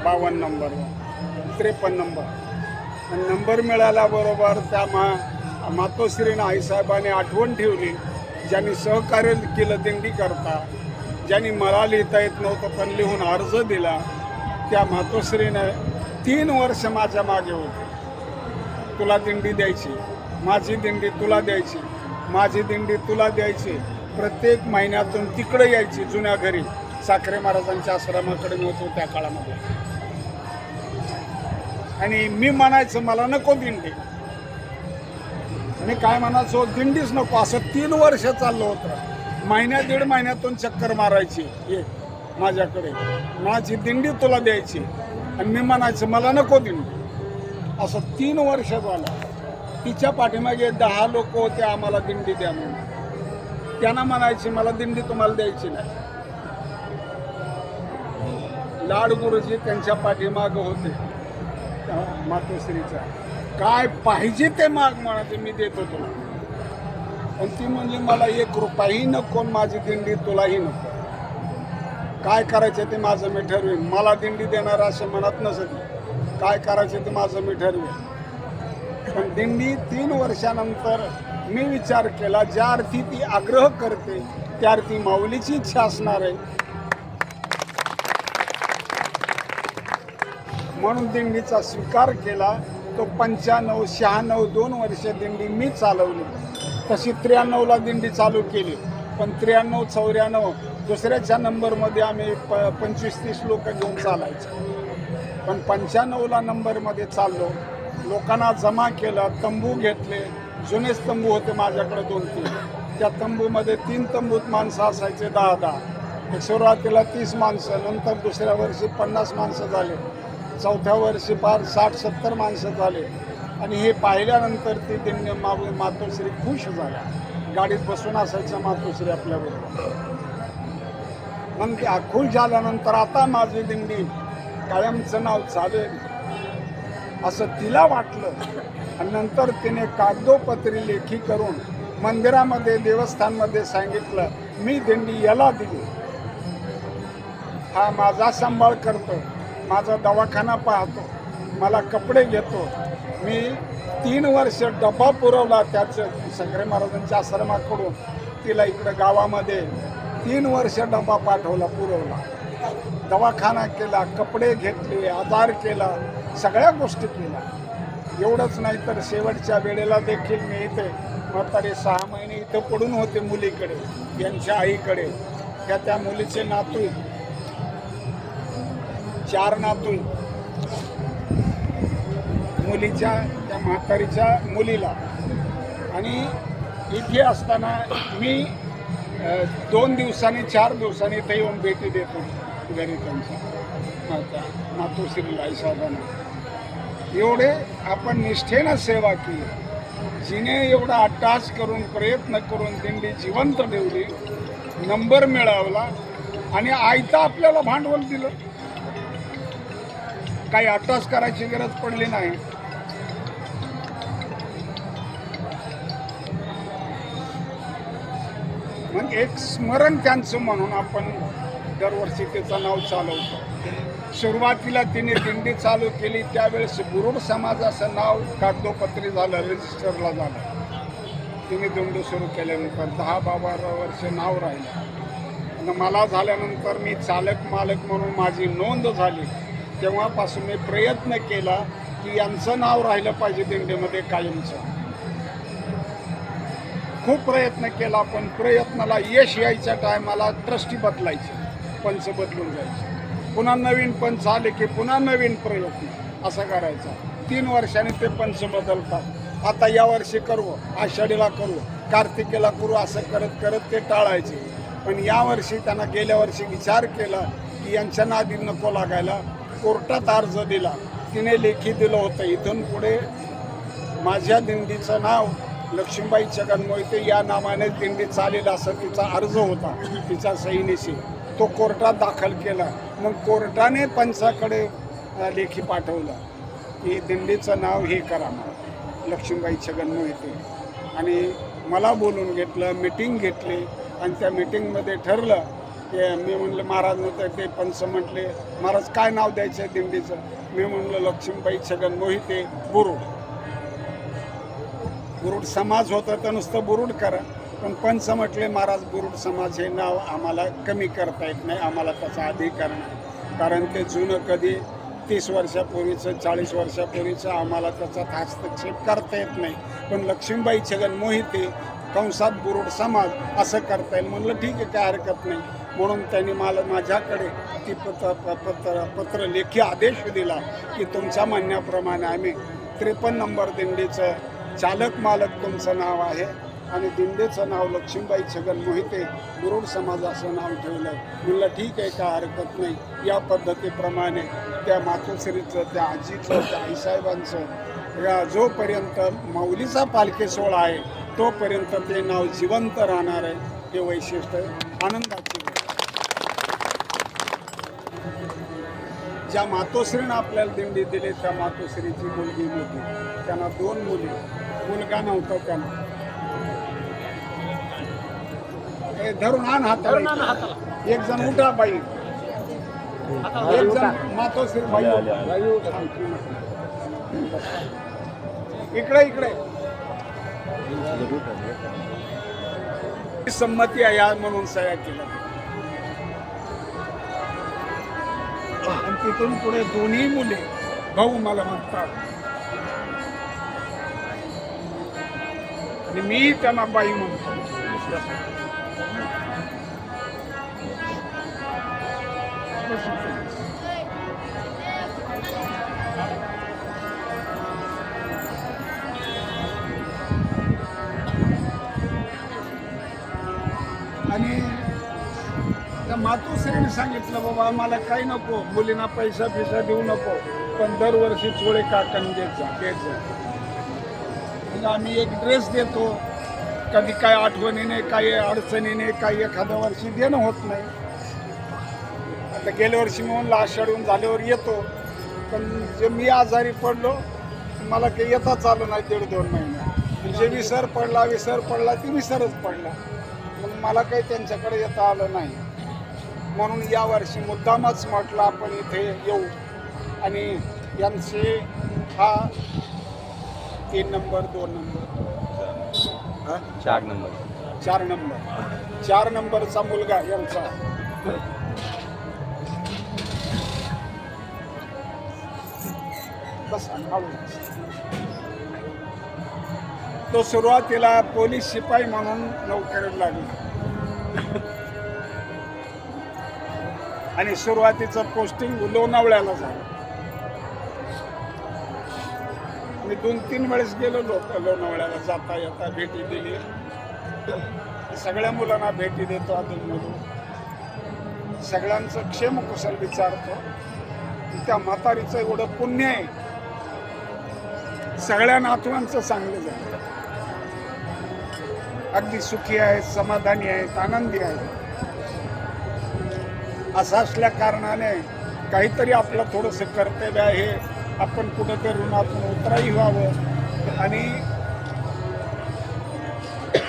52 number 53 number आणि number मिळाल्याबरोबर त्या मातोश्रीनं आईसाहेबांनी आठवण ठेवली, ज्यांनी सहकार्य केलं दिंडी करता, ज्यांनी मला लिहिता येत नव्हतं पण लिहून अर्ज दिला, त्या मातोश्रीनं 3 वर्ष माझ्या मागे होते. तुला दिंडी द्यायची, माझी दिंडी तुला द्यायची, माझी दिंडी तुला द्यायची. प्रत्येक महिन्यातून तिकडे यायची जुन्या घरी, साखरे महाराजांच्या आश्रमाकडे मी होतो त्या काळामध्ये. आणि मी म्हणायचं मला नको दिंडी, मी काय म्हणायचो दिंडीच नको. असं 3 वर्ष चाललं होतं. महिन्या 1.5 महिन्यातून चक्कर मारायची ये माझ्याकडे, माझी दिंडी तुला द्यायची, आणि मी म्हणायचं मला नको दिंडी. असं 3 वर्ष झालं. तिच्या पाठीमागे 10 लोक होते आम्हाला दिंडी द्या म्हणून. त्यांना म्हणायचे मला दिंडी तुम्हाला द्यायची नाही. लाड गुरुजी त्यांच्या पाठीमागं होते मातोश्रीचा. काय पाहिजे ते माग म्हणायचे, मी देतो तुला. पण ती म्हणजे मला 1 रुपयाही नको, माझी दिंडी तुलाही नको. काय करायचं ते माझं मी ठरवेन. मला दिंडी देणार असं म्हणत नसत, काय करायचं ते माझं मी ठरवेन. पण दिंडी 3 वर्षानंतर मी विचार केला, ज्या अर्थी ती आग्रह करते त्या अर्थी माऊलीची इच्छा असणार आहे, म्हणून दिंडीचा स्वीकार केला. तो 95, 96, 2 वर्ष दिंडी मी चालवली. तशी 93ला दिंडी चालू केली. पण 93, 94 दुसऱ्याच्या नंबरमध्ये आम्ही 25-30 लोक घेऊन चालायचो. पण 95ला नंबरमध्ये चाललो. लोकांना जमा केलं, तंबू घेतले. जुनेच तंबू होते माझ्याकडे 2-3. त्या तंबूमध्ये 3 तंबूत माणसं असायचे 10-10. सुरुवातीला 30 माणसं, नंतर दुसऱ्या वर्षी 50 माणसं झाले, चौथ्या वर्षी फार 60-70 माणसं झाले. आणि हे पाहिल्यानंतर ती दिंडी मातोश्री खुश झाल्या. गाडीत बसून असायचं मातोश्री आपल्याबरोबर. मग ते खुश झाल्यानंतर आता माझी दिंडी कायमचं नाव चालेल असं तिला वाटलं. आणि नंतर तिने कागदोपत्री लेखी करून मंदिरामध्ये देवस्थानमध्ये सांगितलं, मी दिंडी याला दिली, हा माझा सांभाळ करतो, माझा दवाखाना पाहतो, मला कपडे घेतो. मी 3 वर्ष डबा पुरवला त्याचं साखरे महाराजांच्या आश्रमाकडून. तिला इकडं गावामध्ये 3 वर्ष डबा पाठवला, पुरवला, दवाखाना केला, कपडे घेतले, आधार केला, सगळ्या गोष्टी केल्या. एवढंच नाही तर शेवटच्या वेळेला देखील मी इथे म्हातारे 6 महिने इथं पडून होते मुलीकडे, यांच्या आईकडे. त्या मुलीचे नातू, 4 नातू, मुलीच्या त्या म्हातारीच्या मुलीला. आणि इथे असताना मी 2 दिवसांनी 4 दिवसांनी इथे येऊन भेटी देतो घरी त्यांच्या मातोश्रीला आईसाहेबांना. एवढे आपण निष्ठेनं सेवा केली. जिने एवढा अट्टास करून प्रयत्न करून दिंडी जिवंत ठेवली, नंबर मिळवला आणि आयता आपल्याला भांडवल दिलं. काही अट्टास करायची गरज पडली नाही. मग एक स्मरण त्यांचं म्हणून आपण दरवर्षी त्याचं नाव चालवतो. सुरुवातीला तिने दिंडी चालू केली त्यावेळेस गुरुड समाजाचं नाव कागदोपत्री झालं, रजिस्टरला झालं. तिने दिंडी सुरू केल्यानंतर 10-12 वर्ष नाव राहिलं. मला झाल्यानंतर मी चालक मालक म्हणून माझी नोंद झाली. तेव्हापासून मी प्रयत्न केला की यांचं नाव राहिलं पाहिजे दिंडीमध्ये कायमचं. खूप प्रयत्न केला, पण प्रयत्नाला यश यायच्या टायमाला ट्रस्टी बदलायचे, पंच बदलून जायचे. पुन्हा नवीन पंच आले की पुन्हा नवीन प्रयत्न असं करायचा. 3 वर्षांनी ते पंच बदलतात. आता यावर्षी करू, आषाढीला करू, कार्तिकेला करू, असं करत करत ते टाळायचे. पण यावर्षी त्यांना गेल्या वर्षी विचार केला की यांच्या नादी नको लागायला. कोर्टात अर्ज दिला. तिने लेखी दिलं होतं, इथून पुढे माझ्या दिंडीचं नाव लक्ष्मीबाई छगन मोहिते या नावाने दिंडी चालेल असं तिचा अर्ज होता, तिच्या सहीनिशी. तो कोर्टात दाखल केला. मग कोर्टाने पंचाकडे लेखी पाठवलं की दिंडीचं नाव हे करा मला, लक्ष्मीबाई छगन मोहिते. आणि मला बोलून घेतलं, मिटिंग घेतली आणि त्या मिटिंगमध्ये ठरलं ते मी म्हणलं महाराज नव्हतं ते पंच म्हटले महाराज काय नाव द्यायचं आहे दिंडीचं. मी म्हणलं लक्ष्मीबाई छगन मोहिते बुरुड. बुरुड समाज होता तर नुसतं बुरुड करा, पण पंच म्हटले महाराज बुरुड समाज हे नाव आम्हाला कमी करता येत नाही, आम्हाला त्याचा अधिकार नाही, कारण ते जुनं कधी 30 वर्षापूर्वीचं 40 वर्षापूर्वीचं आम्हाला त्याचा हस्तक्षेप करता येत नाही. पण लक्ष्मीबाई छगन मोहिते कंसात बुरुड समाज असं करता येईल. म्हणलं ठीक आहे, काय हरकत नाही. म्हणून त्यांनी मला माझ्याकडे ती पत्र लेखी आदेश दिला की तुमच्या म्हणण्याप्रमाणे आम्ही 53 नंबर दिंडीचं चालक मालक तुमचं नाव आहे आणि दिंडीचं नाव लक्ष्मीबाई छगन मोहिते बुरुड समाज असं नाव ठेवलं. म्हणलं ठीक आहे, काय हरकत नाही. या पद्धतीप्रमाणे त्या मातोश्रीचं, त्या आजीचं, त्या आईसाहेबांचं या जोपर्यंत माऊलीचा पालखी सोहळा आहे तोपर्यंत ते नाव जिवंत राहणार आहे. हे वैशिष्ट्य आनंदाची. ज्या मातोश्रीनं आपल्याला दिंडी दिली त्या मातोश्रीची मुलगी होती, त्यांना 2 मुली, मुलगा नव्हता त्यांना. धरून आण हाताला. एक जण उठा बाई, एक जण मातोश्री बाई इकडे इकडे संमती आहे या म्हणून सह्या केल्या. आणि तिथून पुढे दोन्ही मुले भाऊ मला म्हणतात आणि मी त्यांना बाई म्हणतो. आणि त्या मातोश्रीने सांगितलं बाबा आम्हाला काही नको, मुलींना पैसा देऊ नको, पण दरवर्षी चोळे काकण देत जा. म्हणजे आम्ही एक ड्रेस देतो, कधी काय आठवणीने काही अडचणीने काही एखाद्या वर्षी देणं होत नाही. आता गेल्या वर्षी म्हणून आषाढून झाल्यावर येतो, पण जे मी आजारी पडलो मला काही येताच आलं नाही 1.5-2 महिने. म्हणजे विसर पडला ती विसरच पडला, मग मला काही त्यांच्याकडे येता आलं नाही. म्हणून यावर्षी मुद्दामच म्हटलं आपण इथे येऊ आणि यांचे हा 3 नंबर 2 नंबर 4 नंबरचा मुलगा यांचा बस. तो सुरुवातीला पोलीस शिपाई म्हणून नोकरीला लागला आणि सुरुवातीचं पोस्टिंग लोणावळ्याला झालं. मी 2-3 वेळेस गेलो लोणावळ्याला, जाता येता भेटी दिली. सगळ्या मुलांना भेटी देतो अधूनमधून, सगळ्यांचं क्षेमकुशल विचारतो. त्या म्हातारीचं एवढं पुण्य आहे, सगळ्या नातवांचं चांगलं झालं, अगदी सुखी आहेत, समाधानी आहेत, आनंदी आहेत. असं असल्या कारणाने काहीतरी आपलं थोडंसं कर्तव्य आहे, आपण कुठंतरी ऋणातून उतराई व्हावं. आणि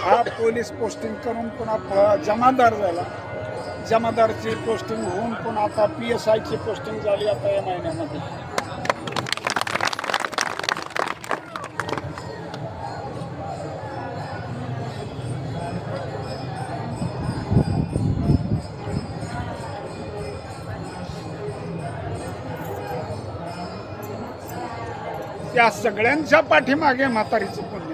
हा पोलीस पोस्टिंग करून पुन्हा जमादार झाला, जमादारची पोस्टिंग होऊन पुन्हा आता PSIची पोस्टिंग झाली आता या महिन्यामध्ये. त्या सगळ्यांच्या पाठीमागे म्हातारीचं पुण्य.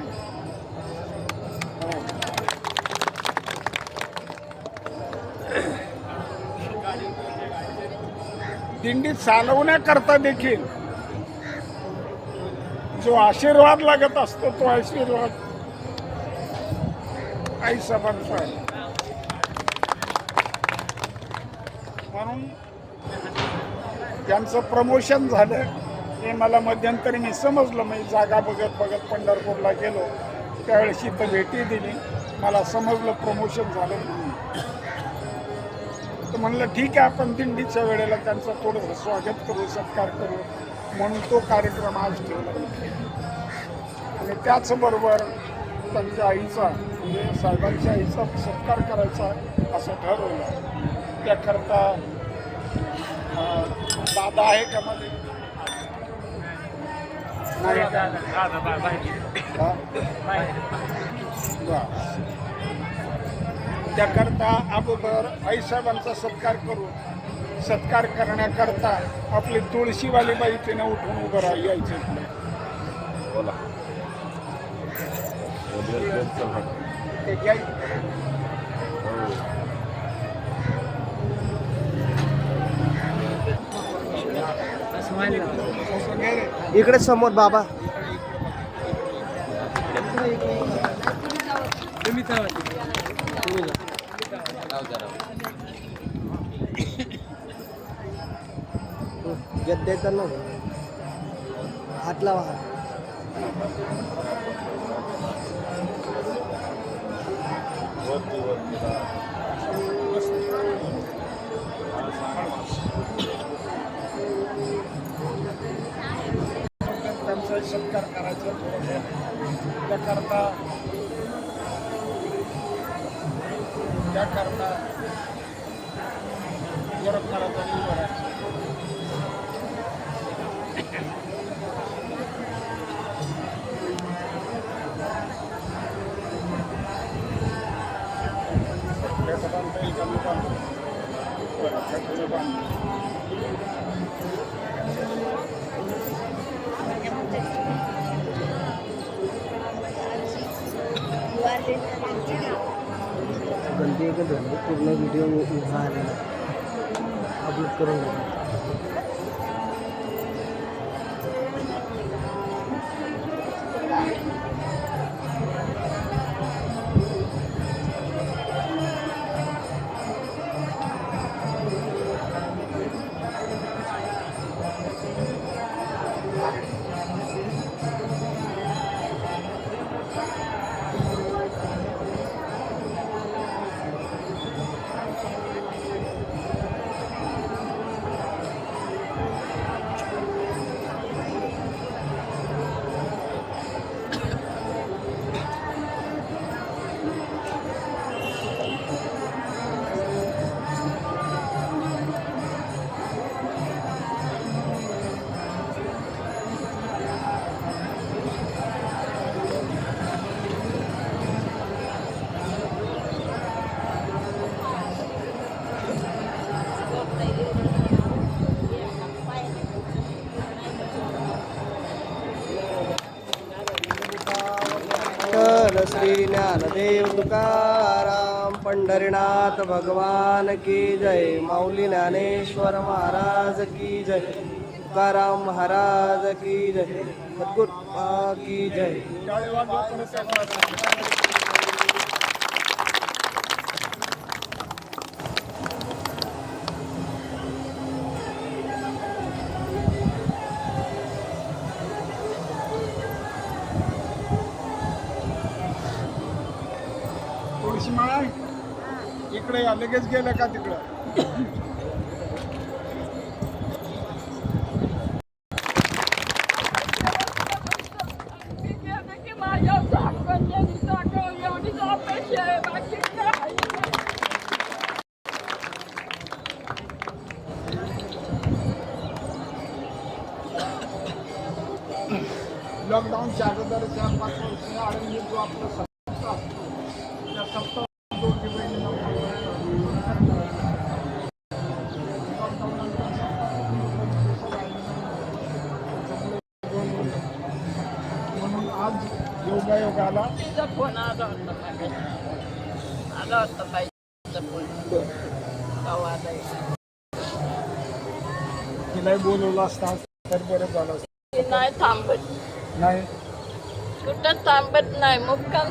दिंडी चालवण्याकरता देखील जो आशीर्वाद लागत असतो तो आशीर्वाद आईसाहेबांचा आहे. म्हणून त्यांचं प्रमोशन झालं हे मला मध्यंतरी मी समजलं. मी जागा बघत पंढरपूरला गेलो त्यावेळेस इथं भेटी दिली, मला समजलं प्रमोशन झालं म्हणून. तर म्हणलं ठीक आहे, आपण दिंडीच्या वेळेला त्यांचं थोडंसं स्वागत करू, सत्कार करू म्हणून तो कार्यक्रम आज ठेवला. आणि त्याचबरोबर त्यांच्या आईचा म्हणजे साहेबांच्या आईचा सत्कार करायचा असं ठरवलं. त्याकरता दादा आहे का मध्ये नाही का? हा? बरं. त्याकरता अगोदर आईसाहेबांचा सत्कार करू. सत्कार करण्याकरता आपली तुळशीवाली बाई तिने उठून उभं यायचे बोला ते घ्याय इकडे समोर बाबा गद्द्याचा ना हात लावा त्यांचा सत्कार करायचा त्याकरता जरब करायचा उभं राहायचं. गलती एकच झाली पूर्ण व्हिडिओ उभा आलेला अपलोड करून घेतला. श्री ज्ञानदेव तुकाराम पंढरीनाथ भगवान की जय. माऊली ज्ञानेश्वर महाराज की जय. तुकाराम महाराज की जय. सद्गुरू की जय. तुळशीमाळा इकडे या लगेच गेलं का तिकडं लॉकडाऊनच्या अगोदर 4-5 वर्ष आळंदी जो आपला सप्ताह त्या सप्ताह म्हणून आज योगायोगाला फोन आला होता बाईचा फोन तिलाही बोलवलं असता तर बरं झालं असतं. नाही थांबत नाही कुठं थांबत नाही मुक्काम